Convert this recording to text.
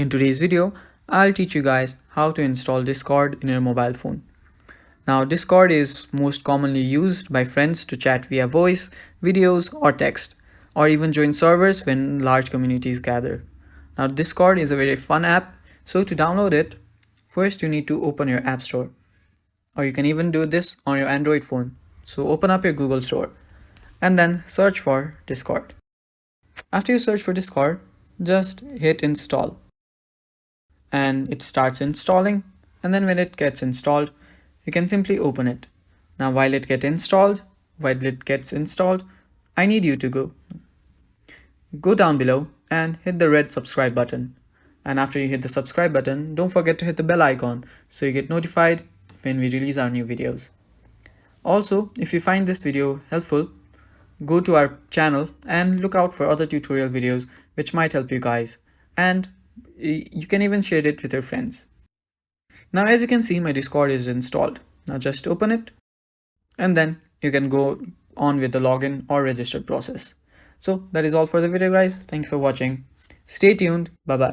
In today's video, I'll teach you guys how to install Discord in your mobile phone. Now, Discord is most commonly used by friends to chat via voice, videos, or text, or even join servers when large communities gather. Now, Discord is a very fun app, so to download it, first you need to open your App Store, or you can even do this on your Android phone. So, open up your Google Store and then search for Discord. After you search for Discord, just hit install and it starts installing, and then when it gets installed you can simply open it. Now while it gets installed, I need you to go down below and hit the red subscribe button, and after you hit the subscribe button, don't forget to hit the bell icon so you get notified when we release our new videos. Also, if you find this video helpful, go to our channel and look out for other tutorial videos which might help you guys, and you can even share it with your friends. Now as you can see, my Discord is installed. Now just open it and then you can go on with the login or register process. So that is all for the video guys. Thank you for watching. Stay tuned. Bye bye.